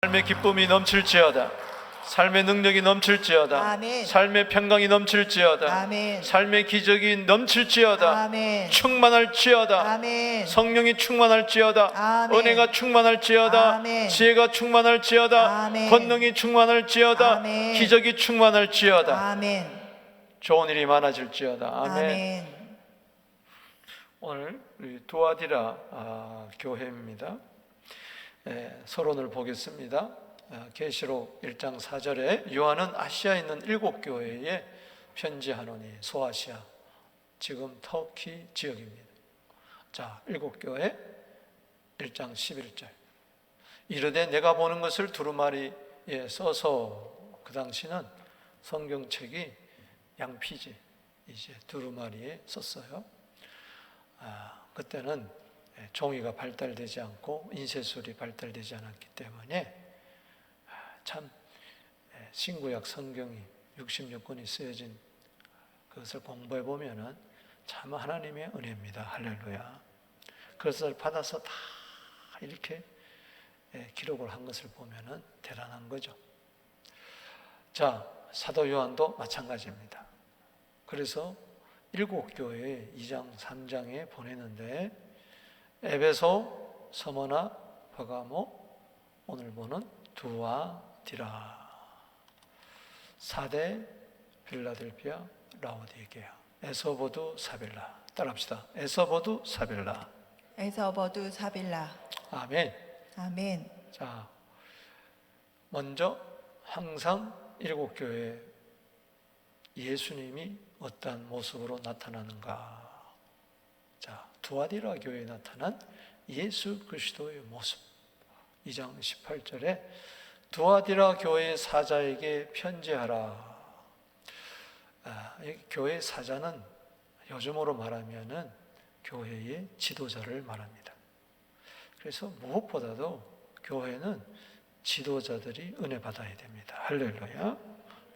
삶의 기쁨이 넘칠지어다. 삶의 능력이 넘칠지어다. 아멘. 삶의 평강이 넘칠지어다. 아멘. 삶의 기적이 넘칠지어다. 아멘. 충만할지어다. 아멘. 성령이 충만할지어다. 아멘. 은혜가 충만할지어다. 아멘. 지혜가 충만할지어다. 아멘. 권능이 충만할지어다. 아멘. 기적이 충만할지어다. 아멘. 좋은 일이 많아질지어다. 아멘. 아멘. 오늘 우리 두아디라 교회입니다. 서론을 보겠습니다. 계시록 1장 4절에 요한은 아시아에 있는 7교회에 편지하노니, 소아시아, 지금 터키 지역입니다. 자, 7교회 1장 11절. 이르되 내가 보는 것을 두루마리에 써서, 그 당시는 성경책이 양피지, 이제 두루마리에 썼어요. 그때는 종이가 발달되지 않고 인쇄술이 발달되지 않았기 때문에 참 신구약 성경이 66권이 쓰여진 그것을 공부해 보면은 참 하나님의 은혜입니다. 할렐루야. 그것을 받아서 다 이렇게 기록을 한 것을 보면은 대단한 거죠. 자, 사도 요한도 마찬가지입니다. 그래서 7교회에 2장 3장에 보내는데, 에베소, 서머나, 버가모, 오늘 보는 두아디라, 사대, 빌라델피아, 라오디게아, 에서보두, 사빌라. 따라합시다. 에서보두, 사빌라. 에서버두 사빌라. 아멘. 아멘. 자, 먼저 항상 7교회에 예수님이 어떠한 모습으로 나타나는가? 자, 두아디라 교회에 나타난 예수 그리스도의 모습. 2장 18절에 두아디라 교회의 사자에게 편지하라. 교회의 사자는 요즘으로 말하면은 교회의 지도자를 말합니다. 그래서 무엇보다도 교회는 지도자들이 은혜 받아야 됩니다. 할렐루야.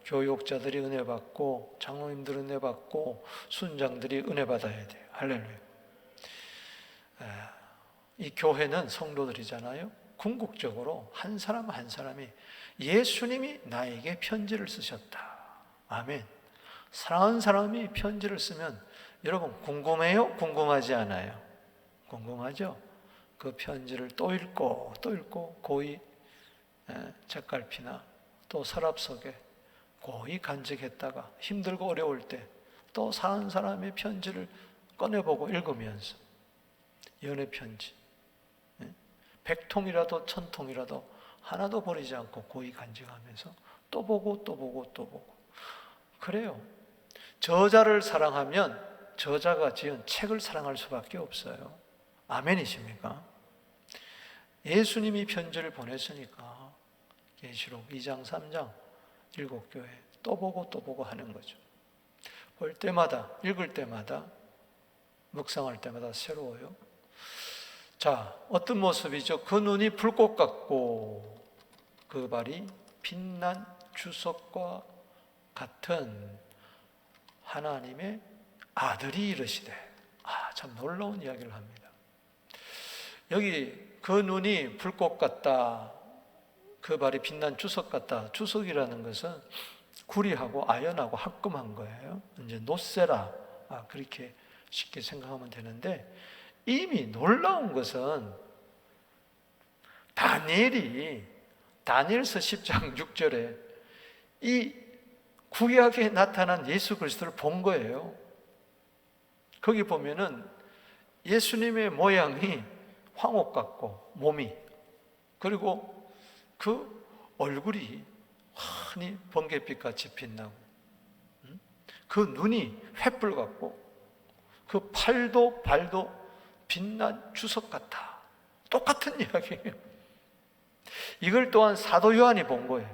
교육자들이 은혜 받고, 장로님들이 은혜 받고, 순장들이 은혜 받아야 돼요. 할렐루야. 이 교회는 성도들이잖아요. 궁극적으로 한 사람 한 사람이 예수님이 나에게 편지를 쓰셨다. 아멘. 사랑하는 사람이 편지를 쓰면 여러분 궁금해요? 궁금하지 않아요? 궁금하죠? 그 편지를 또 읽고 또 읽고 고이 책갈피나 또 서랍 속에 고이 간직했다가 힘들고 어려울 때 또 사는 사람의 편지를 꺼내보고 읽으면서, 연애 편지 100통이라도 1000통이라도 하나도 버리지 않고 고이 간직하면서 또 보고 또 보고 또 보고 그래요. 저자를 사랑하면 저자가 지은 책을 사랑할 수밖에 없어요. 아멘이십니까? 예수님이 편지를 보냈으니까 계시록 2장 3장 7교회 또 보고 또 보고 하는 거죠. 볼 때마다, 읽을 때마다, 묵상할 때마다 새로워요. 자, 어떤 모습이죠? 그 눈이 불꽃 같고 그 발이 빛난 주석과 같은 하나님의 아들이 이르시되. 참 놀라운 이야기를 합니다. 여기 그 눈이 불꽃 같다, 그 발이 빛난 주석 같다. 주석이라는 것은 구리하고 아연하고 합금한 거예요. 이제 노세라, 그렇게 쉽게 생각하면 되는데, 이미 놀라운 것은 다니엘서 10장 6절에 이 구약에 나타난 예수 그리스도를 본 거예요. 거기 보면은 예수님의 모양이 황옥 같고 몸이, 그리고 그 얼굴이 환히 번갯빛같이 빛나고, 그 눈이 횃불 같고, 그 팔도 발도 빛난 주석 같아. 똑같은 이야기예요. 이걸 또한 사도 요한이 본 거예요.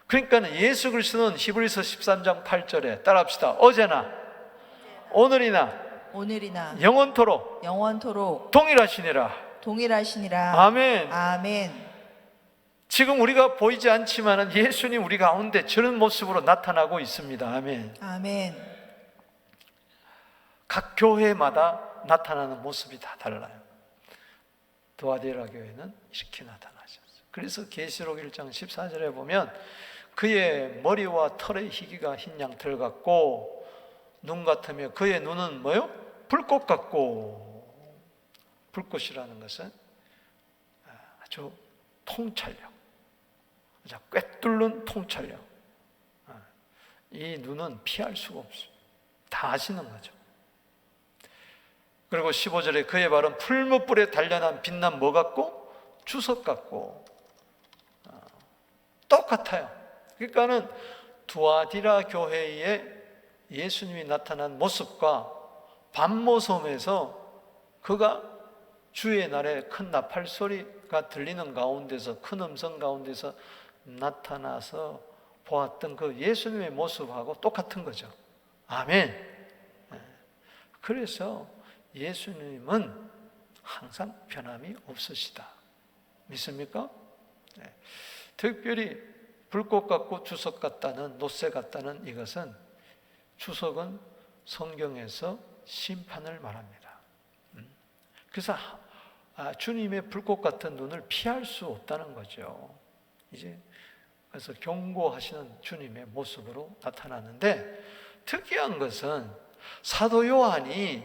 그러니까 예수 그리스도는 히브리서 13장 8절에 따라합시다. 어제나 오늘이나 영원토록 동일하시니라. 동일하시니라. 아멘. 아멘. 지금 우리가 보이지 않지만 예수님 우리 가운데 저런 모습으로 나타나고 있습니다. 아멘. 아멘. 각 교회마다 나타나는 모습이 다 달라요. 두아디라 교회는 이렇게 나타나셨어요. 그래서 계시록 1장 14절에 보면 그의 머리와 털의 희기가 흰 양털 같고 눈 같으며 그의 눈은 뭐요? 불꽃 같고. 불꽃이라는 것은 아주 통찰력, 꿰뚫는 통찰력. 이 눈은 피할 수가 없어요. 다 아시는 거죠. 그리고 15절에 그의 발은 풀무불에 단련한 빛난 뭐 같고? 주석 같고. 똑같아요. 그러니까는 두아디라 교회에 예수님이 나타난 모습과 밤모섬에서 그가 주의 날에 큰 나팔 소리가 들리는 가운데서, 큰 음성 가운데서 나타나서 보았던 그 예수님의 모습하고 똑같은 거죠. 아멘. 그래서 예수님은 항상 변함이 없으시다. 믿습니까? 특별히 불꽃 같고 주석 같다는, 놋새 같다는 이것은, 주석은 성경에서 심판을 말합니다. 그래서 주님의 불꽃 같은 눈을 피할 수 없다는 거죠. 이제 그래서 경고하시는 주님의 모습으로 나타나는데, 특이한 것은 사도 요한이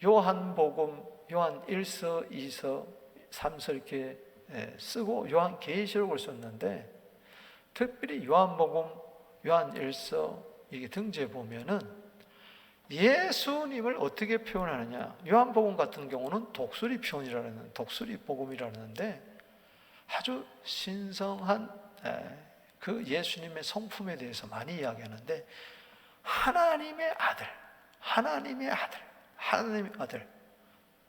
요한복음, 요한 1서, 2서, 3서 이렇게 쓰고 요한계시록을 썼는데, 특별히 요한복음, 요한 1서 이게 등지에 보면은 예수님을 어떻게 표현하느냐. 요한복음 같은 경우는 독수리 표현이라는, 독수리 복음이라는데 아주 신성한 그 예수님의 성품에 대해서 많이 이야기하는데, 하나님의 아들, 하나님의 아들, 하나님의 아들,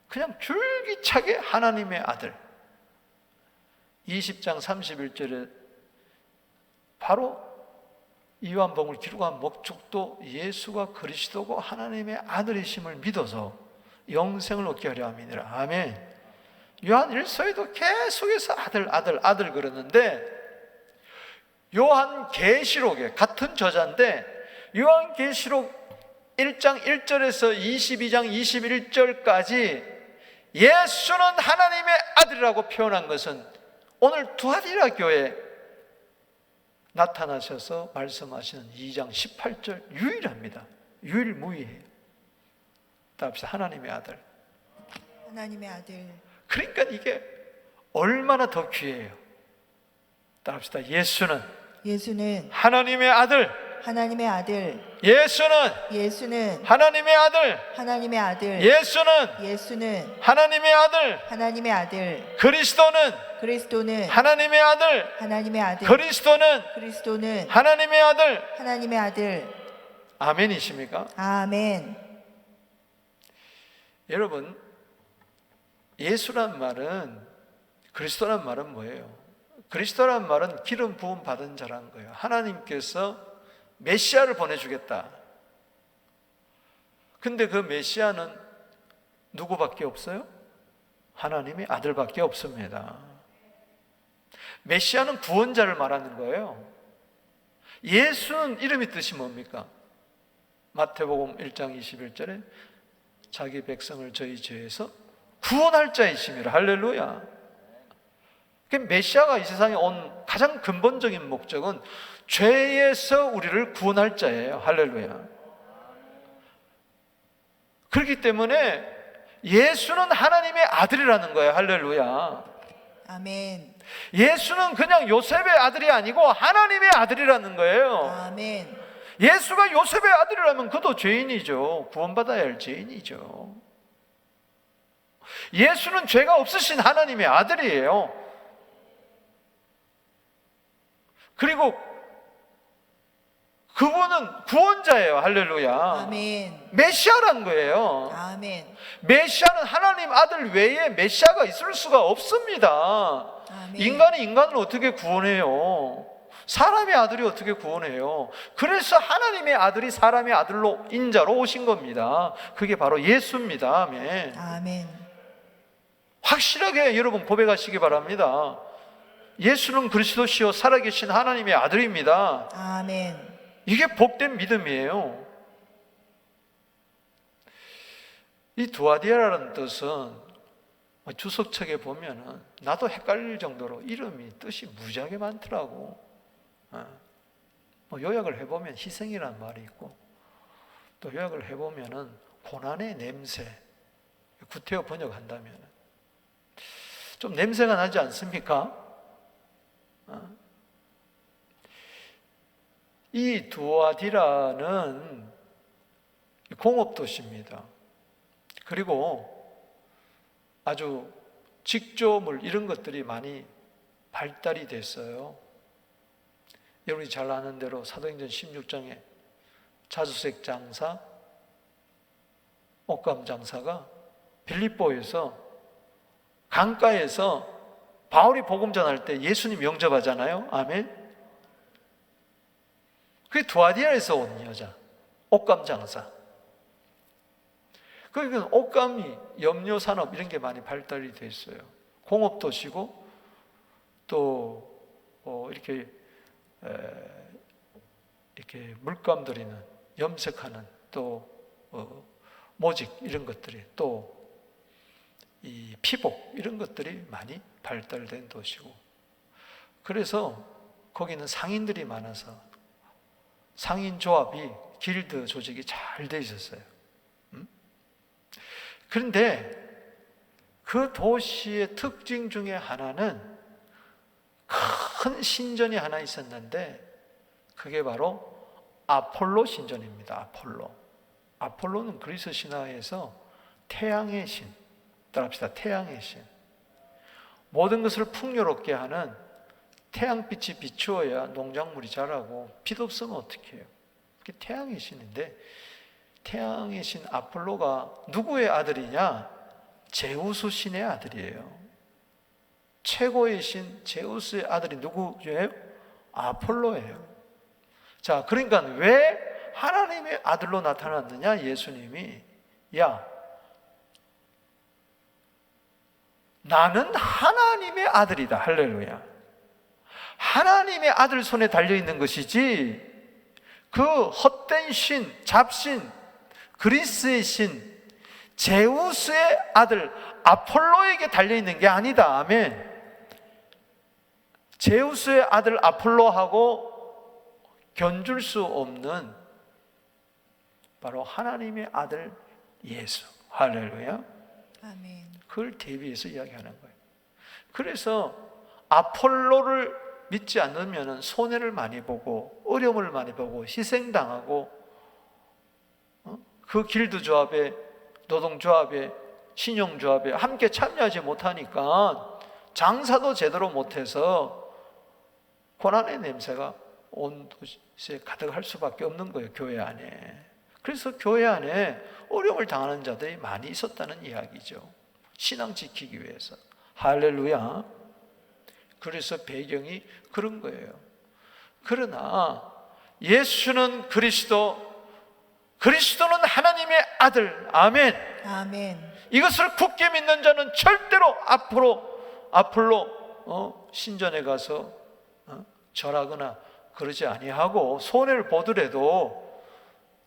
그냥 줄기차게 하나님의 아들. 20장 31절에 바로 요한복음을 기록한 목적도 예수가 그리스도고 하나님의 아들이심을 믿어서 영생을 얻게 하려 함이니라. 아멘. 요한 1서에도 계속해서 아들, 아들, 아들 그러는데, 요한 계시록에 같은 저자인데 요한 계시록 1장 1절에서 22장 21절까지 예수는 하나님의 아들이라고 표현한 것은 오늘 두아디라 교회에 나타나셔서 말씀하시는 2장 18절 유일합니다. 유일무이해요. 따라합시다. 하나님의 아들. 하나님의 아들. 그러니까 이게 얼마나 더 귀해요. 따라합시다. 예수는 하나님의 아들. 하나님의 아들. 예수는 하나님의 아들. 하나님의 아들. 예수는 하나님의 아들. 하나님의 아들. 그리스도는 하나님의 아들. 하나님의 아들. 그리스도는 하나님의 아들. 하나님의 아들. 아멘이십니까? 아멘. 여러분, 예수란 말은, 그리스도란 말은 뭐예요? 그리스도란 말은 기름 부음 받은 자라는 거예요. 하나님께서 메시아를 보내주겠다. 근데 그 메시아는 누구밖에 없어요? 하나님의 아들밖에 없습니다. 메시아는 구원자를 말하는 거예요. 예수는 이름의 뜻이 뭡니까? 마태복음 1장 21절에 자기 백성을 저희 죄에서 구원할 자이심이라. 할렐루야. 메시아가 이 세상에 온 가장 근본적인 목적은 죄에서 우리를 구원할 자예요. 할렐루야. 그렇기 때문에 예수는 하나님의 아들이라는 거예요. 할렐루야. 아멘. 예수는 그냥 요셉의 아들이 아니고 하나님의 아들이라는 거예요. 아멘. 예수가 요셉의 아들이라면 그도 죄인이죠. 구원받아야 할 죄인이죠. 예수는 죄가 없으신 하나님의 아들이에요. 그리고 그분은 구원자예요. 할렐루야. 아멘. 메시아란 거예요. 아멘. 메시아는 하나님 아들 외에 메시아가 있을 수가 없습니다. 아멘. 인간이 인간을 어떻게 구원해요? 사람의 아들이 어떻게 구원해요? 그래서 하나님의 아들이 사람의 아들로 인자로 오신 겁니다. 그게 바로 예수입니다. 아멘. 아멘. 확실하게 여러분 고백하시기 바랍니다. 예수는 그리스도시요 살아계신 하나님의 아들입니다. 아멘. 이게 복된 믿음이에요. 이 두아디아라는 뜻은 주석책에 보면은 나도 헷갈릴 정도로 이름이 뜻이 무지하게 많더라고. 요약을 해보면 희생이라는 말이 있고, 또 요약을 해보면은 고난의 냄새, 구태여 번역한다면 좀 냄새가 나지 않습니까? 이 두아디라는 공업도시입니다. 그리고 아주 직조물 이런 것들이 많이 발달이 됐어요. 여러분이 잘 아는 대로 사도행전 16장에 자주색 장사, 옷감 장사가 빌립보에서 강가에서 바울이 복음 전할 때 예수님 영접하잖아요. 아멘. 그게 두아디아에서 온 여자, 옷감 장사. 그러니까 옷감이, 염료 산업 이런 게 많이 발달이 돼 있어요. 공업 도시고 또 이렇게 물감 들이는, 염색하는, 또 모직 이런 것들이, 또 이 피복 이런 것들이 많이 발달된 도시고, 그래서 거기는 상인들이 많아서 상인 조합이, 길드 조직이 잘 돼 있었어요. 그런데 그 도시의 특징 중에 하나는 큰 신전이 하나 있었는데 그게 바로 아폴로 신전입니다. 아폴로는 그리스 신화에서 태양의 신, 따라합시다. 태양의 신. 모든 것을 풍요롭게 하는, 태양빛이 비추어야 농작물이 자라고, 빛 없으면 어떻게 해요? 그게 태양의 신인데, 태양의 신 아폴로가 누구의 아들이냐? 제우스 신의 아들이에요. 최고의 신 제우스의 아들이 누구예요? 아폴로예요. 자, 그러니까 왜 하나님의 아들로 나타났느냐? 예수님이, 야, 나는 하나님의 아들이다. 할렐루야. 하나님의 아들 손에 달려있는 것이지 그 헛된 신, 잡신, 그리스의 신, 제우스의 아들 아폴로에게 달려있는 게 아니다. 아멘. 제우스의 아들 아폴로하고 견줄 수 없는 바로 하나님의 아들 예수. 할렐루야. 아멘. 그걸 대비해서 이야기하는 거예요. 그래서 아폴로를 믿지 않으면 손해를 많이 보고, 어려움을 많이 보고, 희생당하고, 그 길드 조합에, 노동조합에, 신용조합에 함께 참여하지 못하니까 장사도 제대로 못해서 고난의 냄새가 온 도시에 가득할 수밖에 없는 거예요. 교회 안에. 그래서 교회 안에 어려움을 당하는 자들이 많이 있었다는 이야기죠. 신앙 지키기 위해서. 할렐루야. 그래서 배경이 그런 거예요. 그러나 예수는 그리스도, 그리스도는 하나님의 아들. 아멘. 아멘. 이것을 굳게 믿는 자는 절대로 아폴로 신전에 가서 절하거나 그러지 아니하고, 손해를 보더라도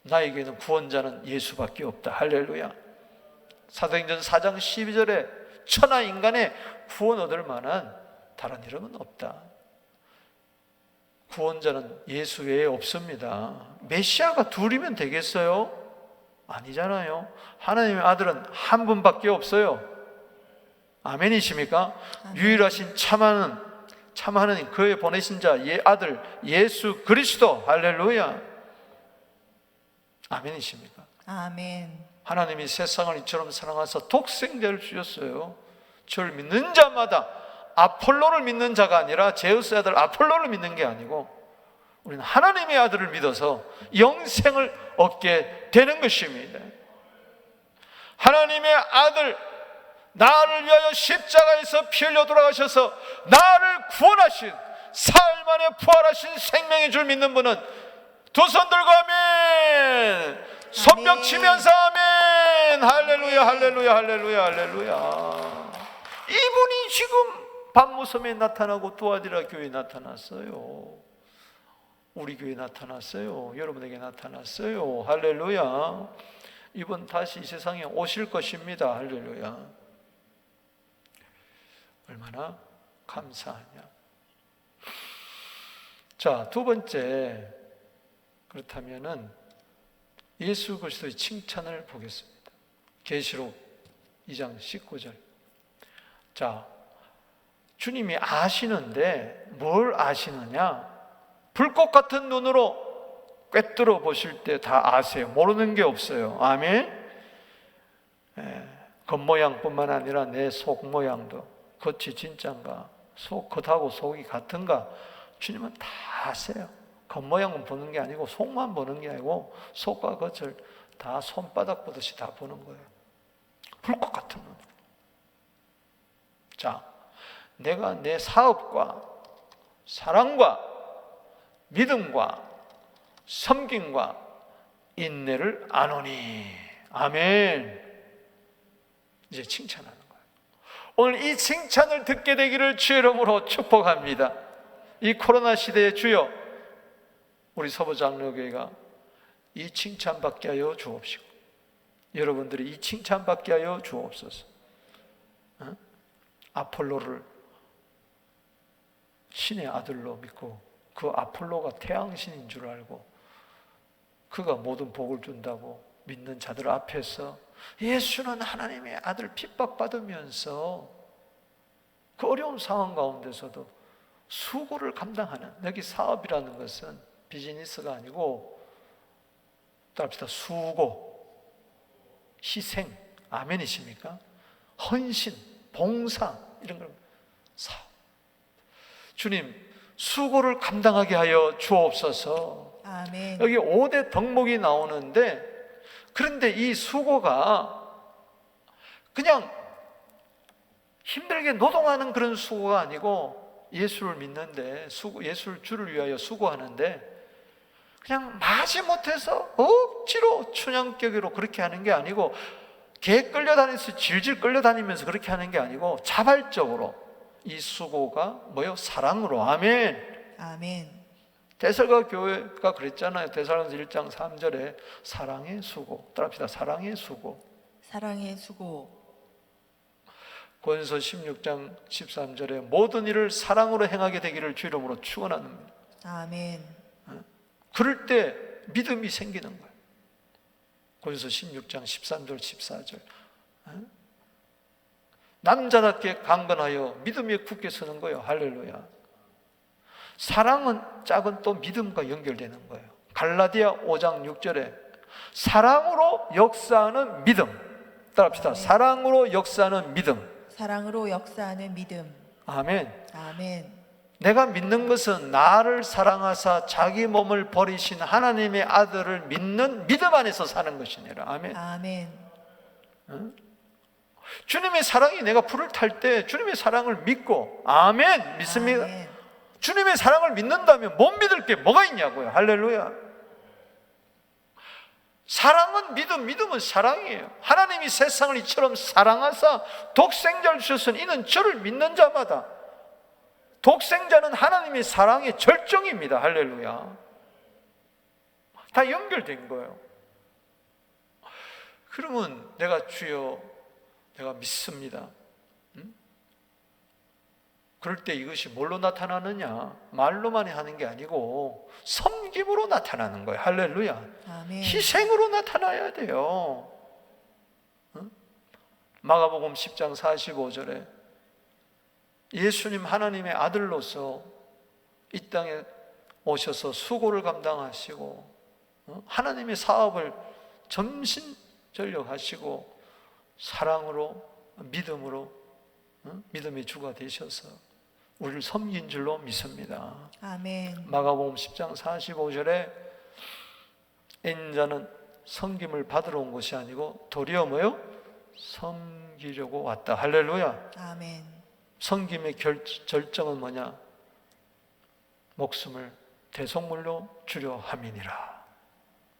나에게는 구원자는 예수밖에 없다. 할렐루야. 사도행전 4장 12절에 천하 인간의 구원 얻을 만한 다른 이름은 없다. 구원자는 예수 외에 없습니다. 메시아가 둘이면 되겠어요? 아니잖아요. 하나님의 아들은 한 분밖에 없어요. 아멘이십니까? 아멘. 유일하신 참 하나님, 그의 보내신 자, 아들 예수 그리스도. 할렐루야. 아멘이십니까? 아멘. 하나님이 세상을 이처럼 사랑하사 독생자를 주셨어요. 저를 믿는 자마다, 아폴로를 믿는 자가 아니라 제우스의 아들 아폴로를 믿는 게 아니고, 우리는 하나님의 아들을 믿어서 영생을 얻게 되는 것입니다. 하나님의 아들, 나를 위하여 십자가에서 피 흘려 돌아가셔서 나를 구원하신, 사흘 만에 부활하신 생명의 줄 믿는 분은 두 손 들고 아멘, 손뼉 치면서 아멘. 할렐루야, 할렐루야, 할렐루야, 할렐루야. 이분이 지금 밤무섬에 나타나고 두아디라 교회에 나타났어요. 우리 교회에 나타났어요. 여러분에게 나타났어요. 할렐루야. 이분 다시 이 세상에 오실 것입니다. 할렐루야. 얼마나 감사하냐. 자, 두 번째, 그렇다면은 예수 그리스도의 칭찬을 보겠습니다. 계시록 2장 19절. 자, 주님이 아시는데 뭘 아시느냐? 불꽃 같은 눈으로 꿰뚫어 보실 때 다 아세요. 모르는 게 없어요. 아멘. 겉모양뿐만 아니라 내 속 모양도, 겉이 진짠가, 겉하고 속이 같은가, 주님은 다 아세요. 겉모양은 보는 게 아니고 속만 보는 게 아니고 속과 겉을 다 손바닥 보듯이 다 보는 거예요. 불꽃 같은 눈. 자, 내가 내 사업과 사랑과 믿음과 섬김과 인내를 아노니. 아멘. 이제 칭찬하는 거예요. 오늘 이 칭찬을 듣게 되기를 주의 이름으로 축복합니다. 이 코로나 시대에 주여, 우리 서부장로교회가 이 칭찬받게 하여 주옵시고, 여러분들이 이 칭찬받게 하여 주옵소서. 아폴로를 신의 아들로 믿고 그 아폴로가 태양신인 줄 알고 그가 모든 복을 준다고 믿는 자들 앞에서 예수는 하나님의 아들 핍박받으면서 그 어려운 상황 가운데서도 수고를 감당하는, 여기 사업이라는 것은 비즈니스가 아니고 따릅시다. 수고, 희생, 아멘이십니까? 헌신, 봉사, 이런 걸 사업. 주님, 수고를 감당하게 하여 주옵소서. 아멘. 여기 5대 덕목이 나오는데, 그런데 이 수고가 그냥 힘들게 노동하는 그런 수고가 아니고, 예수를 믿는데 예수를 주를 위하여 수고하는데 그냥 마지못해서 억지로 춘향격으로 그렇게 하는 게 아니고, 개 끌려다니면서 질질 끌려다니면서 그렇게 하는 게 아니고 자발적으로 이 수고가 뭐요? 사랑으로. 아멘. 아멘. 데살가 교회가 그랬잖아요. 데살로니가서 1장 3절에 사랑의 수고. 따라합시다. 사랑의 수고. 사랑의 수고. 고린도서 16장 13절에 모든 일을 사랑으로 행하게 되기를 주 이름으로 축원합니다. 아멘. 그럴 때 믿음이 생기는 거예요. 고린도서 16장 13절 14절. 남자답게 강건하여 믿음에 굳게 서는 거예요. 할렐루야. 사랑은 짝은 또 믿음과 연결되는 거예요. 갈라디아 5장 6절에 사랑으로 역사하는 믿음. 따라합시다. 사랑으로 역사하는 믿음. 사랑으로 역사하는 믿음. 아멘. 아멘. 내가 믿는 것은 나를 사랑하사 자기 몸을 버리신 하나님의 아들을 믿는 믿음 안에서 사는 것이니라. 아멘. 아멘. 주님의 사랑이, 내가 불을 탈 때 주님의 사랑을 믿고, 아멘, 믿습니다. 아멘. 주님의 사랑을 믿는다면 못 믿을 게 뭐가 있냐고요. 할렐루야. 사랑은 믿음, 믿음은 사랑이에요. 하나님이 세상을 이처럼 사랑하사 독생자를 주셨으니 이는 저를 믿는 자마다, 독생자는 하나님의 사랑의 절정입니다. 할렐루야. 다 연결된 거예요. 그러면 내가 주여, 내가 믿습니다. 그럴 때 이것이 뭘로 나타나느냐? 말로만 하는 게 아니고 섬김으로 나타나는 거예요. 할렐루야. 아멘. 희생으로 나타나야 돼요. 마가복음 10장 45절에 예수님 하나님의 아들로서 이 땅에 오셔서 수고를 감당하시고 하나님의 사업을 전심전력하시고 사랑으로, 믿음으로, 믿음의 주가 되셔서 우리를 섬긴 줄로 믿습니다. 아멘. 마가복음 10장 45절에 인자는 섬김을 받으러 온 것이 아니고 도리어 뭐요? 섬기려고 왔다. 할렐루야. 아멘. 섬김의 절정은 뭐냐? 목숨을 대속물로 주려 함이니라.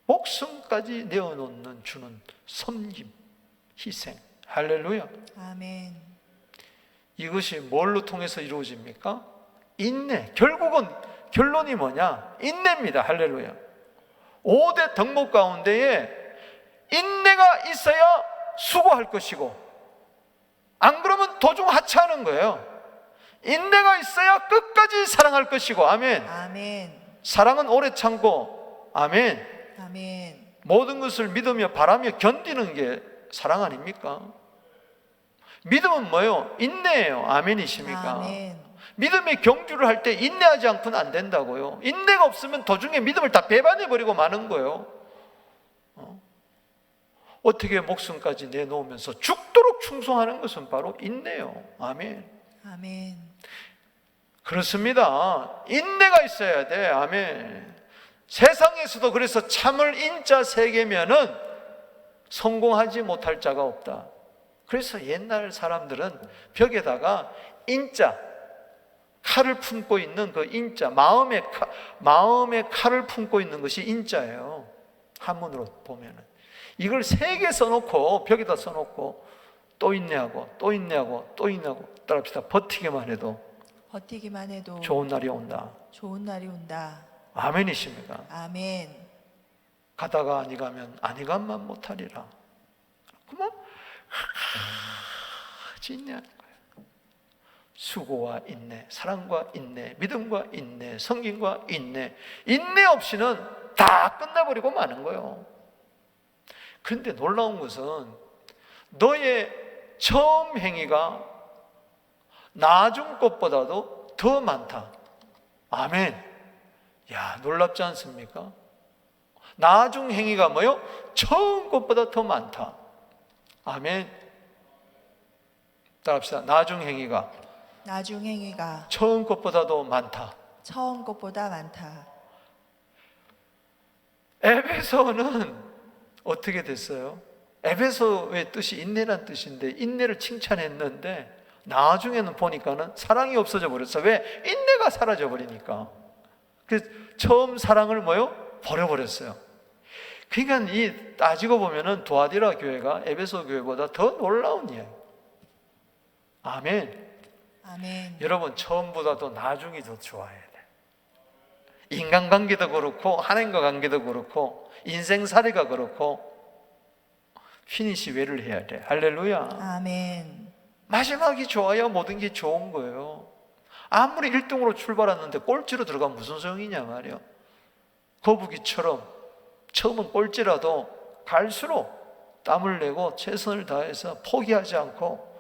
목숨까지 내어놓는 주는 섬김, 희생. 할렐루야. 아멘. 이것이 뭘로 통해서 이루어집니까? 인내. 결국은 결론이 뭐냐? 인내입니다. 할렐루야. 5대 덕목 가운데에 인내가 있어야 수고할 것이고, 안 그러면 도중 하차하는 거예요. 인내가 있어야 끝까지 사랑할 것이고, 아멘. 아멘. 사랑은 오래 참고, 아멘. 아멘. 모든 것을 믿으며 바라며 견디는 게 사랑 아닙니까? 믿음은 뭐예요? 인내예요. 아멘이십니까? 아멘. 믿음의 경주를 할 때 인내하지 않고는 안 된다고요. 인내가 없으면 도중에 믿음을 다 배반해버리고 마는 거예요. 어떻게 목숨까지 내놓으면서 죽도록 충성하는 것은 바로 인내요. 아멘. 아멘. 그렇습니다. 인내가 있어야 돼. 아멘. 세상에서도 그래서 참을 인자 세 개면은 성공하지 못할 자가 없다. 그래서 옛날 사람들은 벽에다가 인자, 칼을 품고 있는 그 인자, 마음의 칼을 품고 있는 것이 인자예요. 한문으로 보면은. 이걸 세 개 써놓고, 벽에다 써놓고, 또 인내하고, 또 인내하고, 또 인내하고, 따라합시다. 버티기만 해도 버티기만 해도 좋은 날이 온다. 좋은 날이 온다. 아멘이십니까? 아멘. 가다가 아니 가면 아니 감만 못하리라. 그만 인내하는 거예요. 수고와 인내, 사랑과 인내, 믿음과 인내, 섬김과 인내. 인내 없이는 다 끝나버리고 마는 거예요. 그런데 놀라운 것은 너의 처음 행위가 나중 것보다도 더 많다. 아멘. 야, 놀랍지 않습니까? 나중 행위가 뭐요? 처음 것보다 더 많다. 아멘. 따라합시다. 나중 행위가 나중 행위가 처음 것보다도 많다. 처음 것보다 많다. 에베소는 어떻게 됐어요? 에베소의 뜻이 인내란 뜻인데 인내를 칭찬했는데 나중에는 보니까는 사랑이 없어져 버렸어. 왜? 인내가 사라져 버리니까. 그래서 처음 사랑을 뭐요? 버려버렸어요. 그러니까 이 따지고 보면은 두아디라 교회가 에베소 교회보다 더 놀라운 이야기. 아멘. 아멘. 여러분 처음보다도 나중이 더 좋아야 돼. 인간관계도 그렇고 하나님과 관계도 그렇고 인생살이가 그렇고 피니시 웨를 해야 돼. 할렐루야. 아멘. 마지막이 좋아야 모든 게 좋은 거예요. 아무리 1등으로 출발했는데 꼴찌로 들어가면 무슨 소용이냐 말이야. 거북이처럼 처음은 꼴찌라도 갈수록 땀을 내고 최선을 다해서 포기하지 않고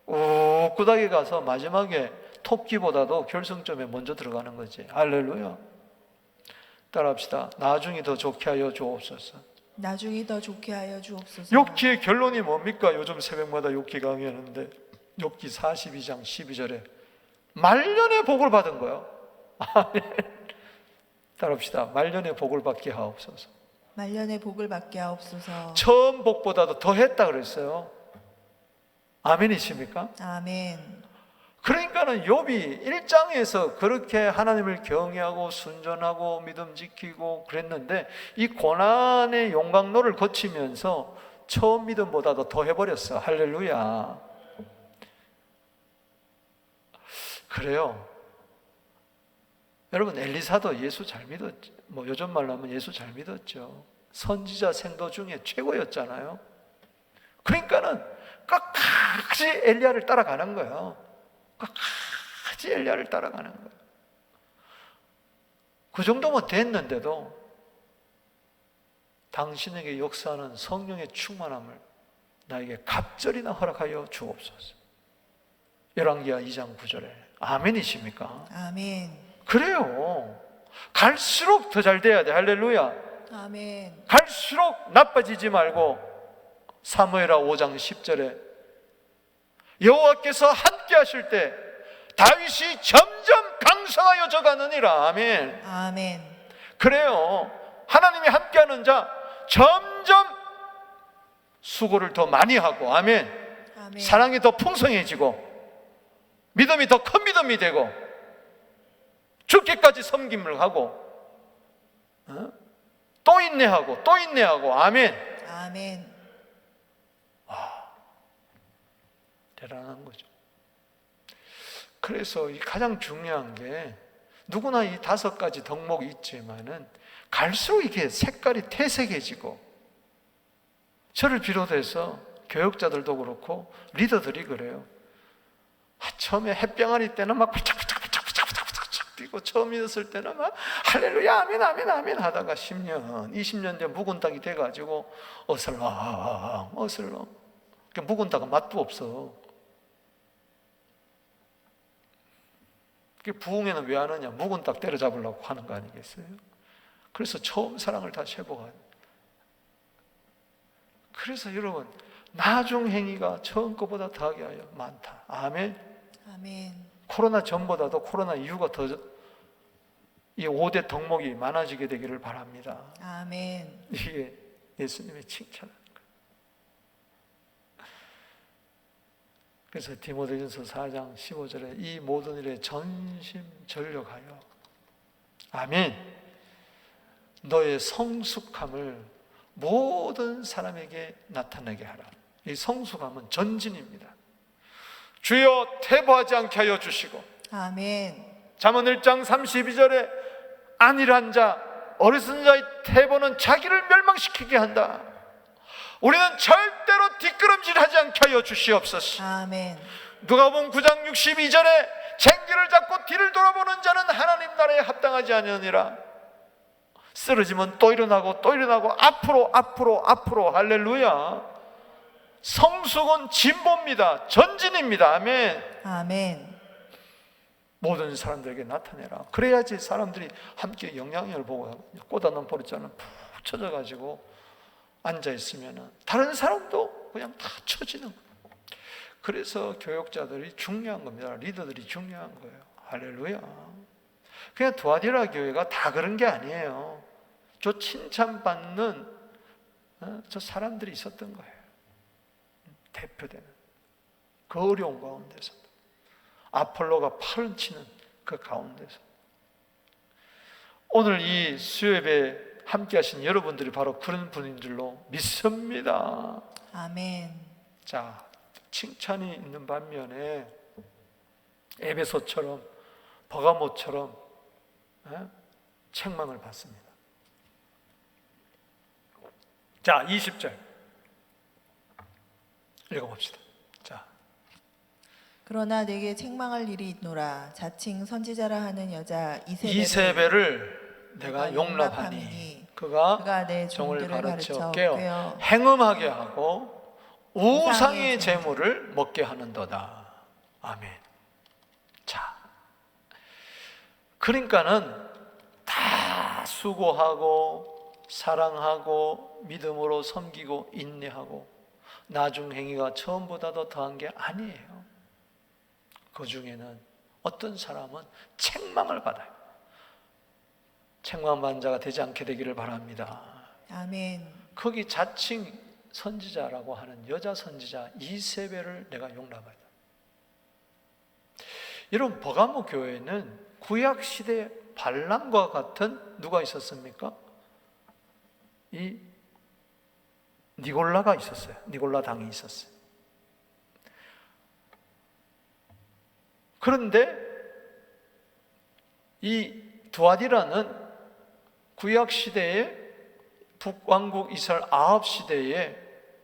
꿋꿋하게 가서 마지막에 토끼보다도 결승점에 먼저 들어가는 거지. 할렐루야. 따라합시다. 나중이 더 좋게 하여 주옵소서. 나중이 더 좋게 하여 주옵소서. 욥기의 결론이 뭡니까? 요즘 새벽마다 욥기 강의하는데 욥기 42장 12절에 말년의 복을 받은 거예요. 아멘. 따라합시다. 말년의 복을 받게 하옵소서. 말년의 복을 받게 하옵소서. 처음 복보다도 더 했다 그랬어요. 아멘이십니까? 아멘. 그러니까는 욥이 1장에서 그렇게 하나님을 경외하고 순전하고 믿음 지키고 그랬는데 이 고난의 용광로를 거치면서 처음 믿음보다도 더 해버렸어. 할렐루야. 그래요. 여러분 엘리사도 예수 잘 믿었죠. 뭐 요즘 말로 하면 예수 잘 믿었죠. 선지자 생도 중에 최고였잖아요. 그러니까는 끝까지 엘리야를 따라가는 거예요. 끝까지 엘리야를 따라가는 거예요. 그 정도면 됐는데도 당신에게 역사하는 성령의 충만함을 나에게 갑절이나 허락하여 주옵소서. 열왕기하 2장 9절에 아멘이십니까? 아멘. 그래요. 갈수록 더 잘 돼야 돼. 할렐루야. 아멘. 갈수록 나빠지지 말고 사무엘하 5장 10절에 여호와께서 함께 하실 때 다윗이 점점 강성하여 져가느니라. 아멘. 아멘. 그래요. 하나님이 함께하는 자 점점 수고를 더 많이 하고 아멘. 아멘. 사랑이 더 풍성해지고 믿음이 더 큰 믿음이 되고 죽기까지 섬김을 하고 또 인내하고 또 인내하고 아멘. 아멘. 대단한 거죠. 그래서 이 가장 중요한 게 누구나 이 5가지 덕목이 있지만은 갈수록 이게 색깔이 태색해지고 저를 비롯해서 교육자들도 그렇고 리더들이 그래요. 처음에 햇병아리 때는 막 부착 뛰고, 처음 믿었을 때는 막 할렐루야 아멘 아멘 아멘 하다가 10년 20년 된 묵은 닭이 돼가지고 어슬렁 묵은 닭은 맛도 없어. 부흥회는 왜 하느냐? 묵은 닭 때려잡으려고 하는 거 아니겠어요? 그래서 처음 사랑을 다시 회복하는. 그래서 여러분, 나중 행위가 처음 것보다 더하게 하여 많다. 아멘. 아멘. 코로나 전보다도 코로나 이후가 더 이 5대 덕목이 많아지게 되기를 바랍니다. 아멘. 이게 예수님의 칭찬하는 거예요. 그래서 디모데전서 4장 15절에 이 모든 일에 전심전력하여 아멘 너의 성숙함을 모든 사람에게 나타내게 하라. 이 성숙함은 전진입니다. 주여 퇴보하지 않게 하여 주시고, 아멘. 잠언 1장 32절에 안일한 자, 어리석은 자의 퇴보는 자기를 멸망시키게 한다. 우리는 절대로 뒷걸음질하지 않게 하여 주시옵소서. 아멘. 누가복음 9장 62절에 쟁기를 잡고 뒤를 돌아보는 자는 하나님 나라에 합당하지 아니하니라. 쓰러지면 또 일어나고 또 일어나고 앞으로 할렐루야. 성숙은 진보입니다. 전진입니다. 아멘. 아멘. 모든 사람들에게 나타내라. 그래야지 사람들이 함께 영향력을 보고, 꽂아놓은 보리자는 푹 쳐져가지고 앉아있으면 다른 사람도 그냥 다 쳐지는 거예요. 그래서 교육자들이 중요한 겁니다. 리더들이 중요한 거예요. 할렐루야. 그냥 두아디라 교회가 다 그런 게 아니에요. 저 칭찬받는 저 사람들이 있었던 거예요. 대표되는 그 어려운 가운데서 아폴로가 팔을 치는 그 가운데서 오늘 이 수요예배 함께 하신 여러분들이 바로 그런 분인 줄로 믿습니다. 아멘. 자, 칭찬이 있는 반면에 에베소처럼 버가모처럼 책망을 받습니다. 자, 20절 읽어봅시다. 자, 그러나 내게 책망할 일이 있노라. 자칭 선지자라 하는 여자 이세벨을 내가 용납하니 그가 내 종을 종들을 가르쳐 가르쳐 깨어 행음하게 하고 우상의 재물을 먹게 하는도다. 아멘. 자, 그러니까는 다 수고하고 사랑하고 믿음으로 섬기고 인내하고 나중 행위가 처음보다도 더한 게 아니에요. 그 중에는 어떤 사람은 책망을 받아요. 책망받는 자가 되지 않게 되기를 바랍니다. 아멘. 거기 자칭 선지자라고 하는 여자 선지자 이세벨을 내가 용납하다. 여러분, 버가모 교회는 구약 시대 발람과 같은 누가 있었습니까? 이 니골라가 있었어요. 니골라 당이 있었어요. 그런데 이 두아디라는 구약 시대의 북왕국 이스라엘 아합 시대의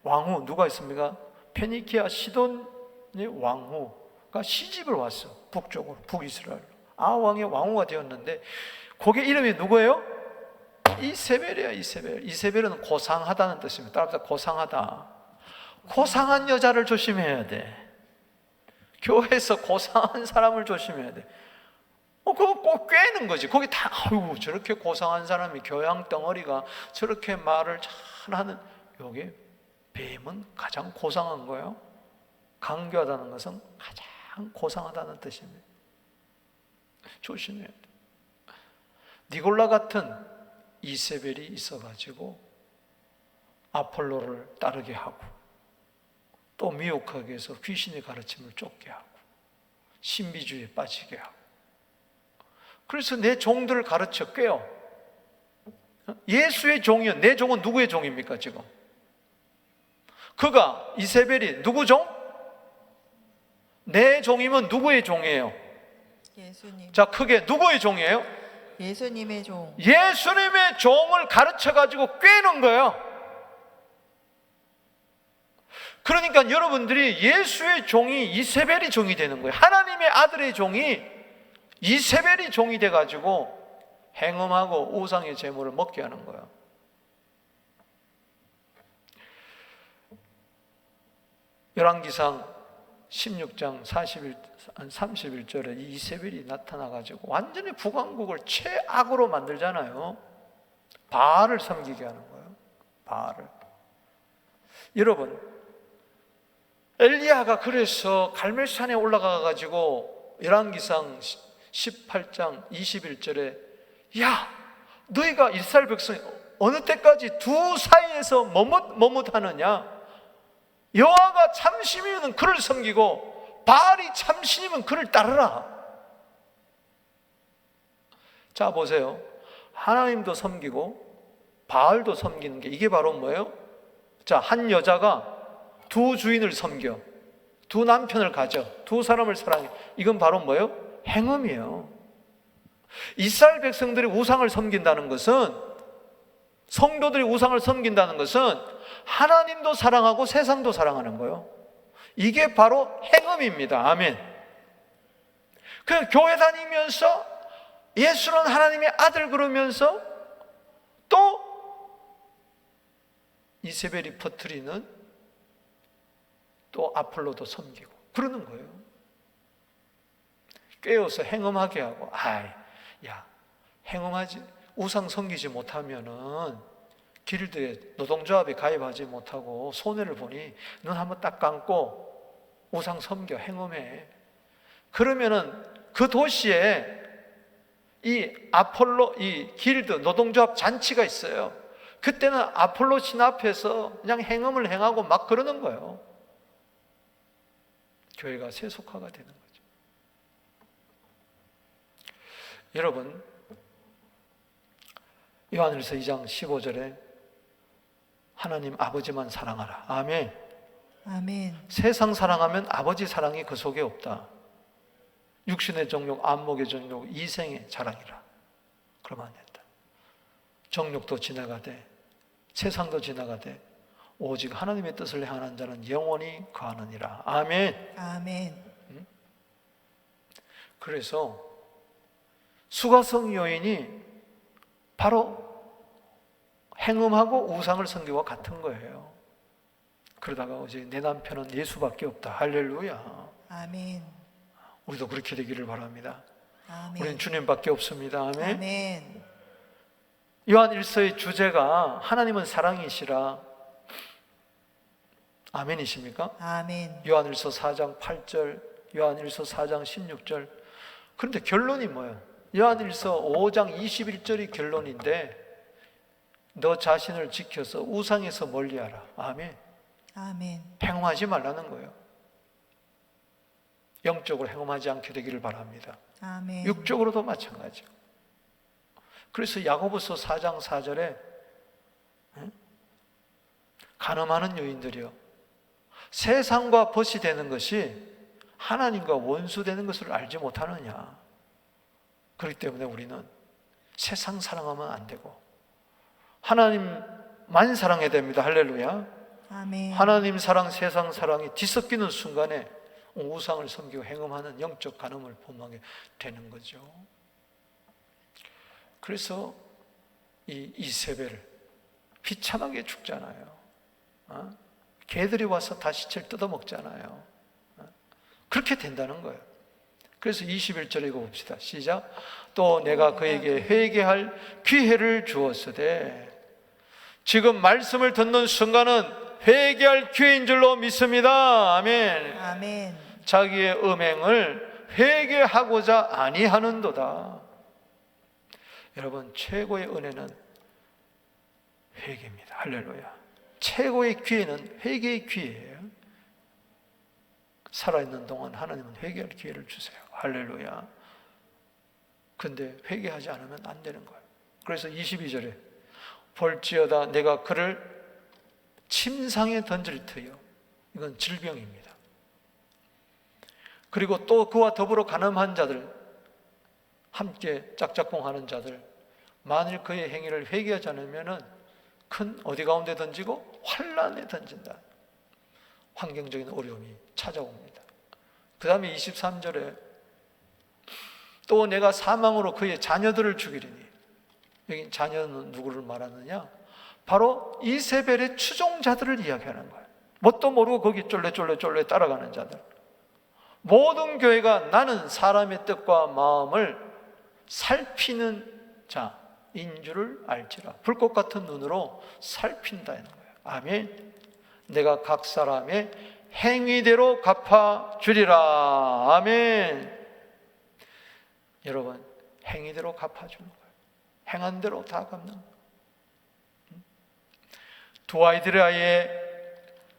왕후 누가 있습니까? 페니키아 시돈의 왕후가 시집을 왔어. 북쪽으로, 북이스라엘 아합 왕의 왕후가 되었는데 그게 이름이 누구예요? 이세벨이야. 이세벨은 고상하다는 뜻입니다. 따라서 고상하다. 고상한 여자를 조심해야 돼. 교회에서 고상한 사람을 조심해야 돼. 그거 꼭 꿰는 거지. 거기 다, 아이고, 저렇게 고상한 사람이 교양 덩어리가 저렇게 말을 잘하는, 요게 뱀은 가장 고상한 거예요. 강교하다는 것은 가장 고상하다는 뜻입니다. 조심해야 돼. 니골라 같은 이세벨이 있어가지고 아폴로를 따르게 하고 또 미혹하게 해서 귀신의 가르침을 쫓게 하고 신비주의에 빠지게 하고, 그래서 내 종들을 가르쳐 꿰어. 예수의 종이요. 내 종은 누구의 종입니까 지금? 그가 이세벨이 누구 종? 내 종이면 누구의 종이에요? 예수님. 자, 크게 누구의 종이에요? 예수님의 종. 예수님의 종을 가르쳐 가지고 꿰는 거예요. 그러니까 여러분들이 예수의 종이 이세벨이 종이 되는 거예요. 하나님의 아들의 종이 이세벨이 종이 돼가지고 행음하고 우상의 제물을 먹게 하는 거예요. 열왕기상 16장 31절에 이세벨이 나타나가지고 완전히 북왕국을 최악으로 만들잖아요. 바알을 섬기게 하는 거예요. 바알을. 여러분, 엘리야가 그래서 갈멜산에 올라가가지고 열왕기상 18장 21절에 야, 너희가 이스라엘 백성이 어느 때까지 두 사이에서 머뭇하느냐? 여호와가 참신이면 그를 섬기고 바알이 참신이면 그를 따르라. 자, 보세요. 하나님도 섬기고 바알도 섬기는 게 이게 바로 뭐예요? 자, 한 여자가 두 주인을 섬겨, 두 남편을 가져, 두 사람을 사랑해. 이건 바로 뭐예요? 행음이에요. 이스라엘 백성들이 우상을 섬긴다는 것은, 성도들이 우상을 섬긴다는 것은 하나님도 사랑하고 세상도 사랑하는 거예요. 이게 바로 행음입니다. 아멘. 그 교회 다니면서 예수는 하나님의 아들 그러면서 또 이세벨이 퍼뜨리는 또 아폴로도 섬기고 그러는 거예요. 깨어서 행음하게 하고, 야, 행음하지, 우상 섬기지 못하면은 길드에 노동조합에 가입하지 못하고 손해를 보니 눈 한번 딱 감고 우상 섬겨 행음해. 그러면은 그 도시에 이 아폴로, 이 길드 노동조합 잔치가 있어요. 그때는 아폴로 신 앞에서 그냥 행음을 행하고 막 그러는 거예요. 교회가 세속화가 되는 거죠. 여러분, 요한일서 2장 15절에 하나님 아버지만 사랑하라. 아멘. 아멘. 세상 사랑하면 아버지 사랑이 그 속에 없다. 육신의 정욕, 안목의 정욕, 이생의 자랑이라. 그러면 안 된다. 정욕도 지나가되 세상도 지나가되 오직 하나님의 뜻을 행하는 자는 영원히 거하느니라. 아멘. 아멘. 그래서 수가성 여인이 바로 행음하고 우상을 섬기와 같은 거예요. 그러다가 어제 내 남편은 예수밖에 없다. 할렐루야. 아멘. 우리도 그렇게 되기를 바랍니다. 아멘. 우리는 주님밖에 없습니다. 아멘. 아멘. 요한 1서의 주제가 하나님은 사랑이시라. 아멘이십니까? 아멘. 요한 1서 4장 8절, 요한 1서 4장 16절. 그런데 결론이 뭐예요? 요한 1서 5장 21절이 결론인데 너 자신을 지켜서 우상에서 멀리하라. 아멘. 아멘. 행음하지 말라는 거예요. 영적으로 행음하지 않게 되기를 바랍니다. 아멘. 육적으로도 마찬가지고. 그래서 야고보서 4장 4절에 간음하는 여인들이요, 세상과 벗이 되는 것이 하나님과 원수되는 것을 알지 못하느냐. 그렇기 때문에 우리는 세상 사랑하면 안 되고 하나님만 사랑해야 됩니다. 할렐루야. 아멘. 하나님 사랑, 세상 사랑이 뒤섞이는 순간에 우상을 섬기고 행음하는 영적 간음을 범하게 되는 거죠. 그래서 이 이세벨 비참하게 죽잖아요. 개들이 와서 다 시체를 뜯어먹잖아요. 그렇게 된다는 거예요. 그래서 21절에 이거 봅시다. 시작. 또 내가 그에게 회개할 기회를 주었으되, 지금 말씀을 듣는 순간은 회개할 기회인 줄로 믿습니다. 아멘. 아멘. 자기의 음행을 회개하고자 아니하는도다. 여러분, 최고의 은혜는 회개입니다. 할렐루야. 최고의 기회는 회개의 기회예요. 살아있는 동안 하나님은 회개할 기회를 주세요. 할렐루야. 근데 회개하지 않으면 안 되는 거예요. 그래서 22절에 볼지어다 내가 그를 침상에 던질 터요. 이건 질병입니다. 그리고 또 그와 더불어 간음한 자들, 함께 짝짝꿍하는 자들, 만일 그의 행위를 회개하지 않으면 큰 어디 가운데 던지고 환란에 던진다. 환경적인 어려움이 찾아옵니다. 그 다음에 23절에 또 내가 사망으로 그의 자녀들을 죽이리니, 여기 자녀는 누구를 말하느냐? 바로 이세벨의 추종자들을 이야기하는 거예요. 뭣도 모르고 거기 쫄래 따라가는 자들. 모든 교회가 나는 사람의 뜻과 마음을 살피는 자인 줄을 알지라. 불꽃 같은 눈으로 살핀다는 거예요. 아멘. 내가 각 사람의 행위대로 갚아주리라. 아멘. 여러분, 행위대로 갚아주는 거예요. 행한 대로 다 갚는 거예요. 두 아이들의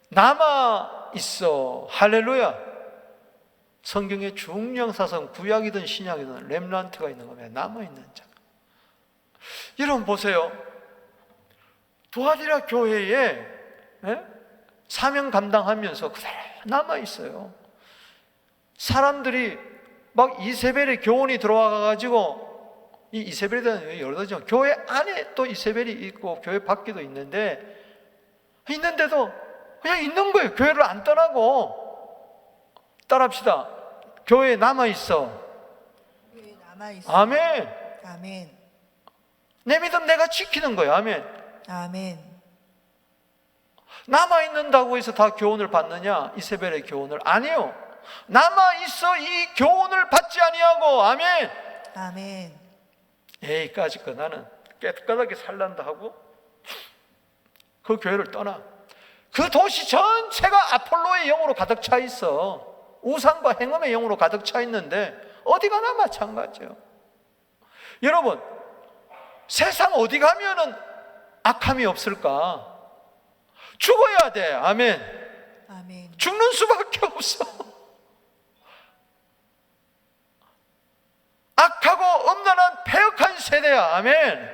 남아 있어. 할렐루야. 성경에 중요한 사선, 구약이든 신약이든 렘넌트가 있는 겁니다. 남아 있는 자. 여러분 보세요. 도아디라 교회에 사명 감당하면서 그대로 남아 있어요. 사람들이 막 이세벨의 교훈이 들어와 가지고, 이 이세벨에 대한 여러 가지죠. 교회 안에 또 이세벨이 있고 교회 밖에도 있는데도 그냥 있는 거예요. 교회를 안 떠나고. 따라합시다. 교회에 남아 있어. 교회에 남아 있어. 아멘. 아멘. 내 믿음 내가 지키는 거예요. 아멘. 아멘. 남아 있는다고 해서 다 교훈을 받느냐? 이세벨의 교훈을 아니요. 남아 있어 이 교훈을 받지 아니하고. 아멘. 아멘. 에이까지 거 나는 깨끗하게 살란다 하고 그 교회를 떠나. 그 도시 전체가 아폴로의 영으로 가득 차 있어. 우상과 행음의 영으로 가득 차 있는데 어디 가나 마찬가지예요. 여러분, 세상 어디 가면은 악함이 없을까? 죽어야 돼. 아멘. 아멘. 죽는 수밖에 없어. 악하고 음란한 패역한 세대야. 아멘.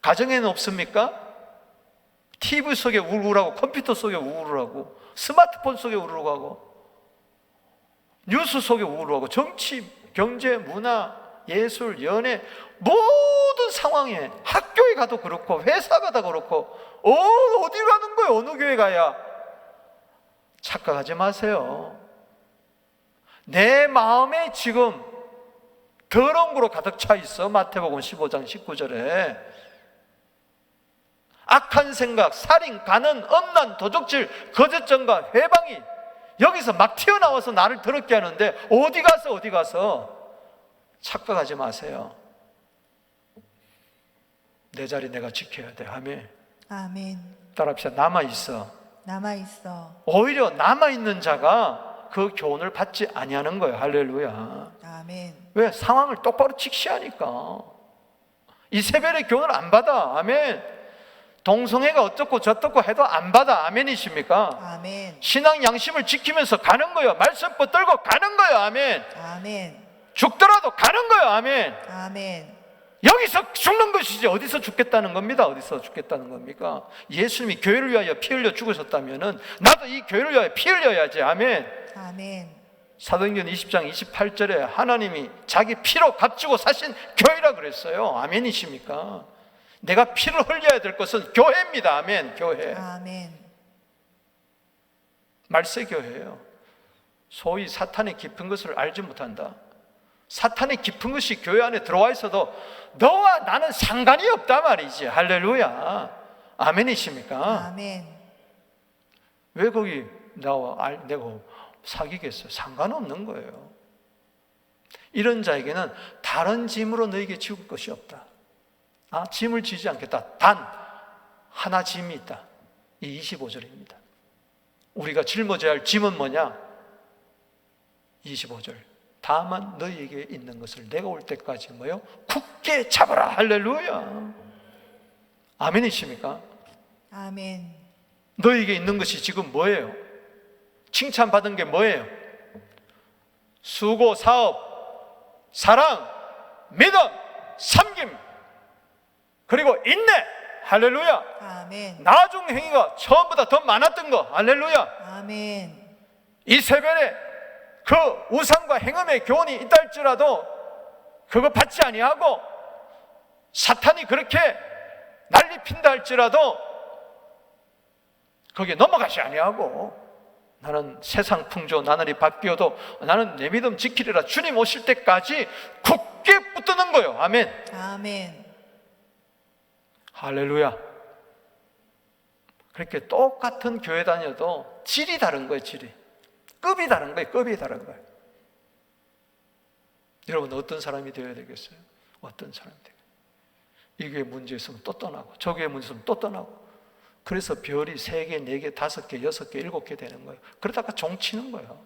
가정에는 없습니까? TV 속에 우울하고, 컴퓨터 속에 우울하고, 스마트폰 속에 우울하고, 뉴스 속에 우울하고, 정치, 경제, 문화, 예술, 연애, 모든 상황에, 학교에 가도 그렇고 회사 가도 그렇고, 어디 가는 거예요? 어느 교회 가야? 착각하지 마세요. 내 마음에 지금 더러운 거로 가득 차 있어. 마태복음 15장 19절에 악한 생각, 살인, 간음, 음란, 도적질, 거짓전과 회방이 여기서 막 튀어나와서 나를 더럽게 하는데 어디 가서 착각하지 마세요. 내 자리 내가 지켜야 돼. 아멘. 아멘. 따라합시다. 남아있어. 남아 있어. 오히려 남아있는 자가 그 교훈을 받지 아니하는 거예요. 할렐루야. 아멘. 왜? 상황을 똑바로 직시하니까. 이세벨의 교훈을 안 받아. 아멘. 동성애가 어떻고 저떻고 해도 안 받아. 아멘이십니까? 아멘. 신앙 양심을 지키면서 가는 거예요. 말씀 붙들고 가는 거예요. 아멘. 아멘. 죽더라도 가는 거예요. 아멘. 아멘. 여기서 죽는 것이지 어디서 죽겠다는 겁니다. 어디서 죽겠다는 겁니까? 예수님이 교회를 위하여 피 흘려 죽으셨다면은 나도 이 교회를 위하여 피 흘려야지. 아멘. 아멘. 사도행전 20장 28절에 하나님이 자기 피로 값주고 사신 교회라 그랬어요. 아멘이십니까? 내가 피를 흘려야 될 것은 교회입니다. 아멘. 교회. 아멘. 말세 교회예요. 소위 사탄의 깊은 것을 알지 못한다. 사탄의 깊은 것이 교회 안에 들어와 있어도 너와 나는 상관이 없단 말이지. 할렐루야. 아멘이십니까? 아멘. 왜 거기 내가 사귀겠어요? 상관없는 거예요. 이런 자에게는 다른 짐으로 너에게 지울 것이 없다. 짐을 지지 않겠다. 단 하나 짐이 있다. 이 25절입니다. 우리가 짊어져야 할 짐은 뭐냐? 25절. 다만 너희에게 있는 것을 내가 올 때까지 뭐요? 굳게 잡아라. 할렐루야. 아멘이십니까? 아멘. 너희에게 있는 것이 지금 뭐예요? 칭찬받은 게 뭐예요? 수고, 사업, 사랑, 믿음, 섬김, 그리고 인내. 할렐루야. 아멘. 나중 행위가 처음보다 더 많았던 거. 할렐루야. 아멘. 이세벨에 그 우상과 행음의 교훈이 있다 할지라도 그거 받지 아니하고 사탄이 그렇게 난리 핀다 할지라도 거기에 넘어가지 아니하고 나는 세상 풍조 나날이 바뀌어도 나는 내 믿음 지키리라. 주님 오실 때까지 굳게 붙드는 거예요. 아멘. 아멘. 할렐루야. 그렇게 똑같은 교회 다녀도 질이 다른 거예요. 질이. 급이 다른 거예요. 급이 다른 거예요. 여러분 어떤 사람이 되어야 되겠어요? 어떤 사람이 되겠어요? 이 교회 문제 있으면 또 떠나고 저 교회 문제 있으면 또 떠나고, 그래서 별이 3개, 4개, 5개, 6개, 7개 되는 거예요. 그러다가 종치는 거예요.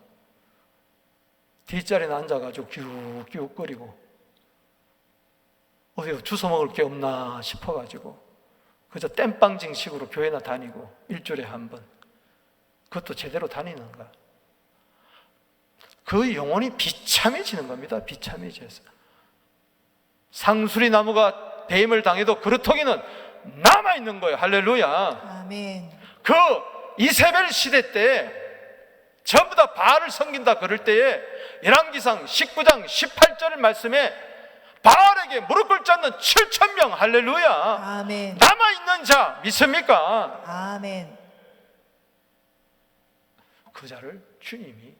뒷자리에 앉아가지고 기웃기웃거리고 어디 주워 먹을 게 없나 싶어가지고 그저 땜빵징식으로 교회나 다니고 일주일에 한 번, 그것도 제대로 다니는 거야. 그 영혼이 비참해지는 겁니다. 비참해져서 상수리 나무가 배임을 당해도 그루터기는 남아있는 거예요. 할렐루야. 아멘. 그 이세벨 시대 때 전부 다 바알을 섬긴다 그럴 때에 열왕기상 19장 18절 말씀에 바알에게 무릎 꿇지 않는 7,000명, 할렐루야, 아멘. 남아있는 자 믿습니까? 아멘. 그 자를 주님이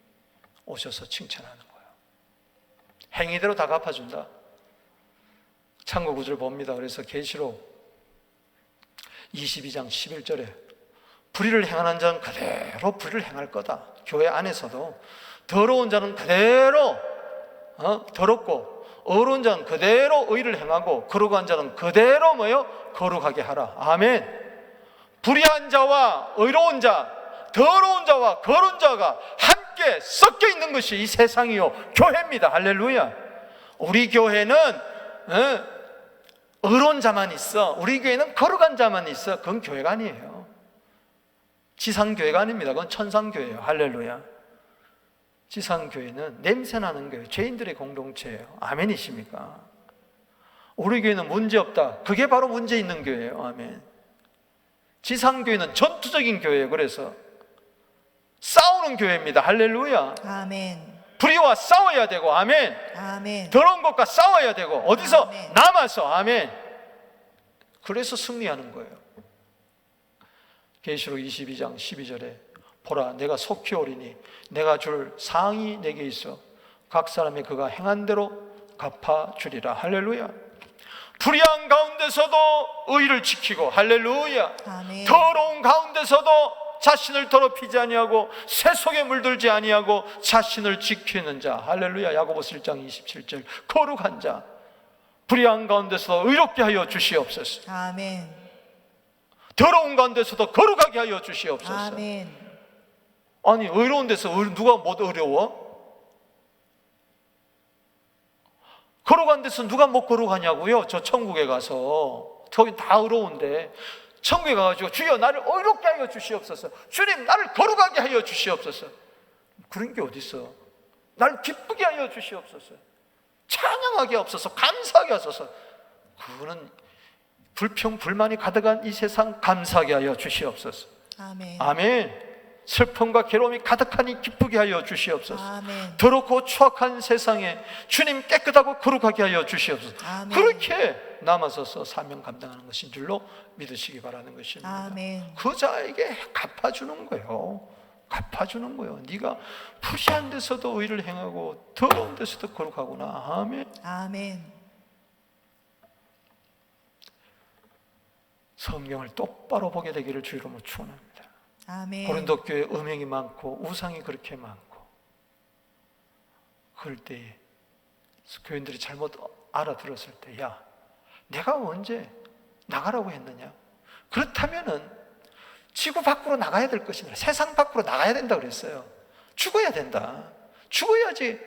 오셔서 칭찬하는 거예요. 행위대로 다 갚아준다. 창고 구절 봅니다. 그래서 계시록 22장 11절에 불의를 행하는 자는 그대로 불의를 행할 거다. 교회 안에서도 더러운 자는 그대로 더럽고 어려운 자는 그대로 의를 행하고 거룩한 자는 그대로 뭐요? 거룩하게 하라. 아멘. 불의한 자와 의로운 자, 더러운 자와 거룩한 자가 함께 섞여 있는 것이 이 세상이요 교회입니다. 할렐루야. 우리 교회는 의로운 자만 있어. 우리 교회는 거룩한 자만 있어. 그건 교회가 아니에요. 지상교회가 아닙니다. 그건 천상교회예요. 할렐루야. 지상교회는 냄새나는 교회, 죄인들의 공동체예요. 아멘이십니까? 우리 교회는 문제없다. 그게 바로 문제 있는 교회예요. 아멘. 지상교회는 전투적인 교회예요. 그래서 싸우는 교회입니다. 할렐루야. 아멘. 불의와 싸워야 되고, 아멘. 아멘. 더러운 것과 싸워야 되고, 어디서? 아멘. 남아서, 아멘. 그래서 승리하는 거예요. 계시록 22장 12절에 보라, 내가 속히 오리니 내가 줄 상이 내게 있어 각 사람이 그가 행한 대로 갚아주리라. 할렐루야. 불의한 가운데서도 의를 지키고, 할렐루야, 아멘. 더러운 가운데서도 자신을 더럽히지 아니하고 새 속에 물들지 아니하고 자신을 지키는 자, 할렐루야. 야고보서 1장 27절 거룩한 자, 불의한 가운데서도 의롭게 하여 주시옵소서. 아멘. 더러운 가운데서도 거룩하게 하여 주시옵소서. 아멘. 아니 의로운 데서 누가 못 어려워? 거룩한 데서 누가 못 거룩하냐고요? 저 천국에 가서 거기 다 의로운데 천국에 가가지고 주여 나를 의롭게 하여 주시옵소서, 주님 나를 거룩하게 하여 주시옵소서, 그런 게 어디 있어? 나를 기쁘게 하여 주시옵소서, 찬양하게 하옵소서, 감사하게 하소서. 그거는 불평 불만이 가득한 이 세상 감사하게 하여 주시옵소서. 아멘. 아멘. 슬픔과 괴로움이 가득하니 기쁘게 하여 주시옵소서. 아멘. 더럽고 추악한 세상에 주님 깨끗하고 거룩하게 하여 주시옵소서. 아멘. 그렇게 남아서서 사명 감당하는 것인 줄로 믿으시기 바라는 것입니다. 아멘. 그 자에게 갚아주는 거예요. 갚아주는 거예요. 네가 불의한 데서도 의를 행하고 더러운 데서도 거룩하구나. 아멘. 아멘. 성경을 똑바로 보게 되기를 주 이름으로 축원합니다. 아멘. 고린도 교회 음행이 많고 우상이 그렇게 많고, 그럴 때에 교인들이 잘못 알아들었을 때, 야, 내가 언제 나가라고 했느냐? 그렇다면은 지구 밖으로 나가야 될 것이냐? 세상 밖으로 나가야 된다 그랬어요. 죽어야 된다. 죽어야지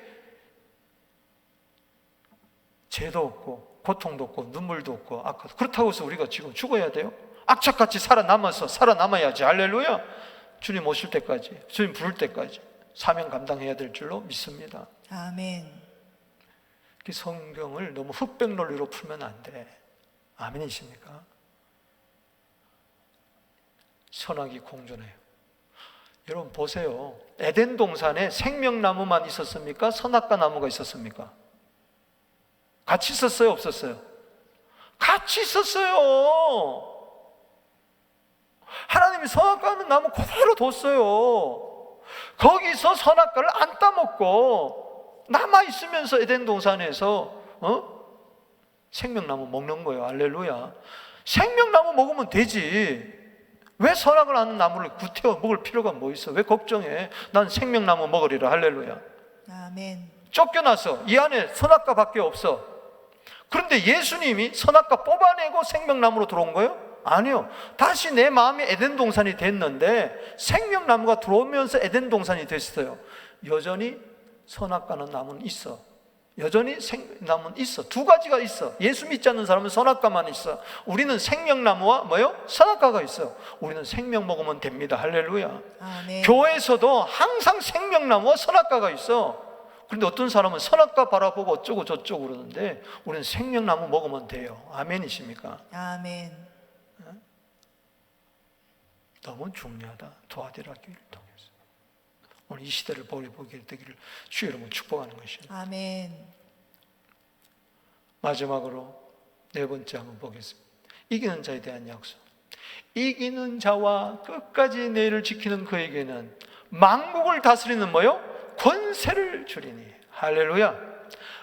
죄도 없고 고통도 없고 눈물도 없고 아까도. 그렇다고 해서 우리가 지금 죽어야 돼요? 악착같이 살아남아야지. 할렐루야. 주님 오실 때까지, 주님 부를 때까지 사명 감당해야 될 줄로 믿습니다. 아멘. 성경을 너무 흑백 논리로 풀면 안 돼. 아멘이십니까? 선악이 공존해요. 여러분 보세요. 에덴 동산에 생명나무만 있었습니까? 선악과 나무가 있었습니까? 같이 있었어요? 없었어요? 같이 있었어요. 하나님이 선악과는 나무 그대로 뒀어요. 거기서 선악과를 안 따먹고 남아있으면서 에덴 동산에서 생명나무 먹는 거예요. 할렐루야. 생명나무 먹으면 되지. 왜 선악을 아는 나무를 구태여 먹을 필요가 뭐 있어? 왜 걱정해? 난 생명나무 먹으리라. 할렐루야. 아멘. 쫓겨나서 이 안에 선악과밖에 없어. 그런데 예수님이 선악과 뽑아내고 생명나무로 들어온 거예요? 아니요. 다시 내 마음이 에덴 동산이 됐는데 생명나무가 들어오면서 에덴 동산이 됐어요. 여전히 선악과는 나무는 있어. 여전히 생명나무는 있어. 두 가지가 있어. 예수 믿지 않는 사람은 선악과만 있어. 우리는 생명나무와 뭐요? 선악과가 있어. 우리는 생명 먹으면 됩니다. 할렐루야. 아멘. 교회에서도 항상 생명나무와 선악과가 있어. 그런데 어떤 사람은 선악과 바라보고 어쩌고 저쩌고 그러는데 우리는 생명나무 먹으면 돼요. 아멘이십니까? 아멘. 너무 중요하다. 도와드리라 기회를 통해서 오늘 이 시대를 보게 되기를 주의 이름으로 축복하는 것입니다. 아멘. 마지막으로 네 번째 한번 보겠습니다. 이기는 자에 대한 약속. 이기는 자와 끝까지 내일을 지키는 그에게는 만국을 다스리는 뭐요? 권세를 주리니. 할렐루야.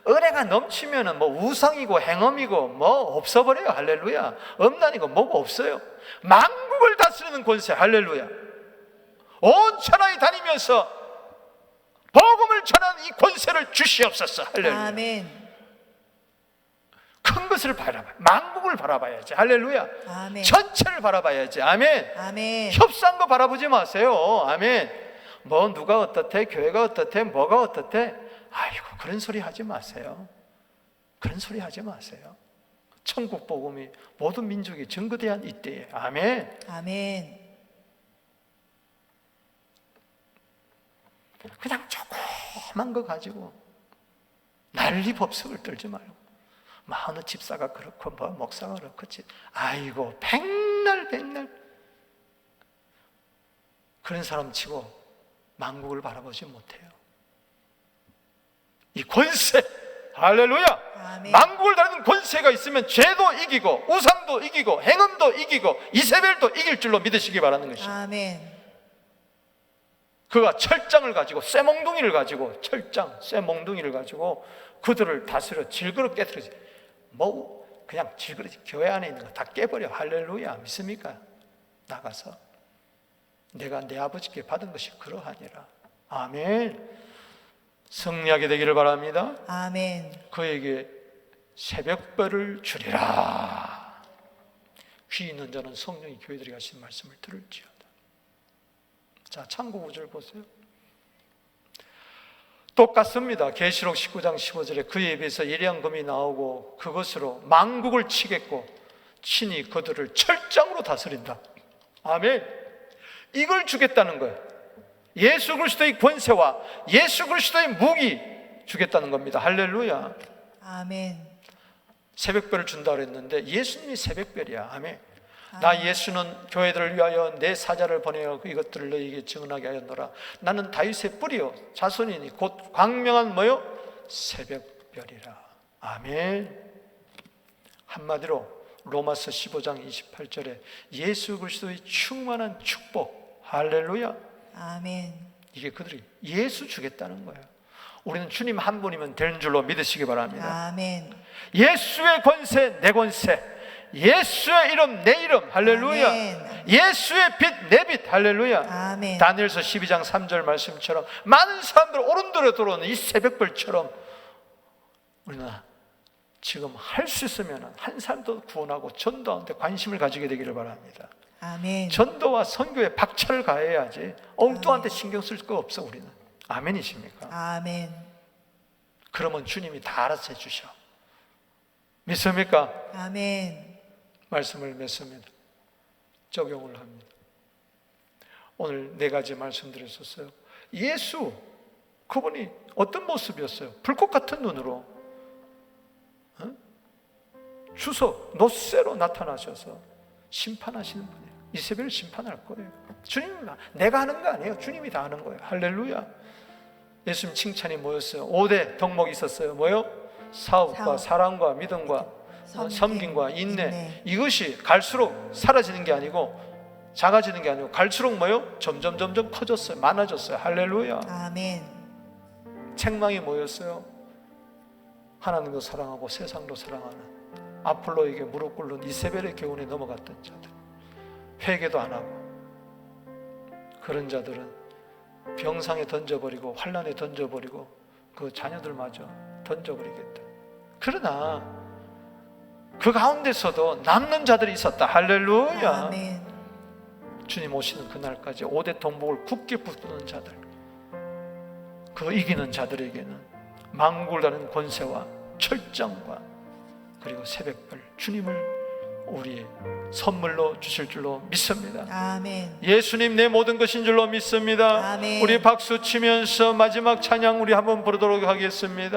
은혜가 넘치면은 뭐 우상이고 행엄이고 뭐 없어버려요. 할렐루야. 엄난이고 뭐가 없어요. 만국을 다스리는 권세. 할렐루야. 온 천하에 다니면서 복음을 전하는 이 권세를 주시옵소서. 할렐루야. 아멘. 큰 것을 바라봐. 만국을 바라봐야지. 할렐루야. 아멘. 전체를 바라봐야지. 아멘. 아멘. 협소한 거 바라보지 마세요. 아멘. 뭐 누가 어떻대, 교회가 어떻대, 뭐가 어떻대. 아이고 그런 소리 하지 마세요. 그런 소리 하지 마세요. 천국 복음이 모든 민족이 증거대한 이때에. 아멘. 아멘. 그냥 조그만 거 가지고 난리 법석을 떨지 말고 뭐 어느 집사가 그렇고 뭐 목사가 그렇고 아이고 백날 그런 사람 치고 만국을 바라보지 못해요. 이 권세, 할렐루야. 아멘. 만국을 다루는 권세가 있으면 죄도 이기고 우상도 이기고 행음도 이기고 이세벨도 이길 줄로 믿으시기 바라는 것입니다. 아멘. 그가 철장을 가지고 쇠몽둥이를 가지고 쇠몽둥이를 가지고 그들을 다스려 질그릇 깨뜨리지. 뭐 그냥 질그릇 교회 안에 있는 거 다 깨버려. 할렐루야. 믿습니까? 나가서 내가 내 아버지께 받은 것이 그러하니라. 아멘. 승리하게 되기를 바랍니다. 아멘. 그에게 새벽별을 주리라. 귀 있는 자는 성령이 교회들이 하신 말씀을 들을지어다. 자, 창고 구절 보세요. 똑같습니다. 계시록 19장 15절에 그에 비해서 예리한 검이 나오고 그것으로 만국을 치겠고 친히 그들을 철장으로 다스린다. 아멘. 이걸 주겠다는 거예요. 예수 그리스도의 권세와 예수 그리스도의 무기 주겠다는 겁니다. 할렐루야. 아멘. 새벽별을 준다 그랬는데 예수님이 새벽별이야. 아멘. 나 예수는 교회들을 위하여 내 사자를 보내어 이것들을 너희에게 증언하게 하였노라. 나는 다윗의 뿌리요 자손이니 곧 광명한 뭐요? 새벽별이라. 아멘. 한마디로 로마서 15장 28절에 예수 그리스도의 충만한 축복. 할렐루야. 아멘. 이게 그들이 예수 주겠다는 거예요. 우리는 주님 한 분이면 되는 줄로 믿으시기 바랍니다. 아멘. 예수의 권세 내 권세, 예수의 이름 내 이름. 할렐루야. 아멘. 예수의 빛 내 빛. 할렐루야. 아멘. 다니엘서 12장 3절 말씀처럼 많은 사람들 오른돌에 들어오는 이 새벽별처럼 우리는 지금 할 수 있으면 한 사람도 구원하고 전도하는데 관심을 가지게 되기를 바랍니다. 아멘. 전도와 선교에 박차를 가해야지 엉뚱한테 신경 쓸 거 없어. 우리는. 아멘이십니까? 아멘. 그러면 주님이 다 알아서 해주셔. 믿습니까? 아멘. 말씀을 맺습니다. 적용을 합니다. 오늘 네 가지 말씀드렸었어요. 예수 그분이 어떤 모습이었어요? 불꽃 같은 눈으로 주석 노쇠로 나타나셔서 심판하시는 분이에요. 이세벨을 심판할 거예요. 주님, 내가 하는 거 아니에요. 주님이 다 하는 거예요. 할렐루야. 예수님 칭찬이 뭐였어요? 5대 덕목이 있었어요. 뭐요? 사업과 사랑과 믿음과 섬김과 인내. 이것이 갈수록 사라지는 게 아니고 작아지는 게 아니고 갈수록 뭐요? 점점 커졌어요. 많아졌어요. 할렐루야. 아멘. 책망이 뭐였어요? 하나님도 사랑하고 세상도 사랑하는 아폴로에게 무릎 꿇는 이세벨의 교훈에 넘어갔던 자들, 회개도 안 하고 그런 자들은 병상에 던져버리고 환란에 던져버리고 그 자녀들마저 던져버리겠다. 그러나 그 가운데서도 남는 자들이 있었다. 할렐루야. 아멘. 주님 오시는 그날까지 5대 통복을 굳게 붙드는 자들, 그 이기는 자들에게는 망굴다는 권세와 철정과 그리고 새벽별 주님을 우리의 선물로 주실 줄로 믿습니다. 아멘. 예수님 내 모든 것인 줄로 믿습니다. 아멘. 우리 박수 치면서 마지막 찬양 우리 한번 부르도록 하겠습니다.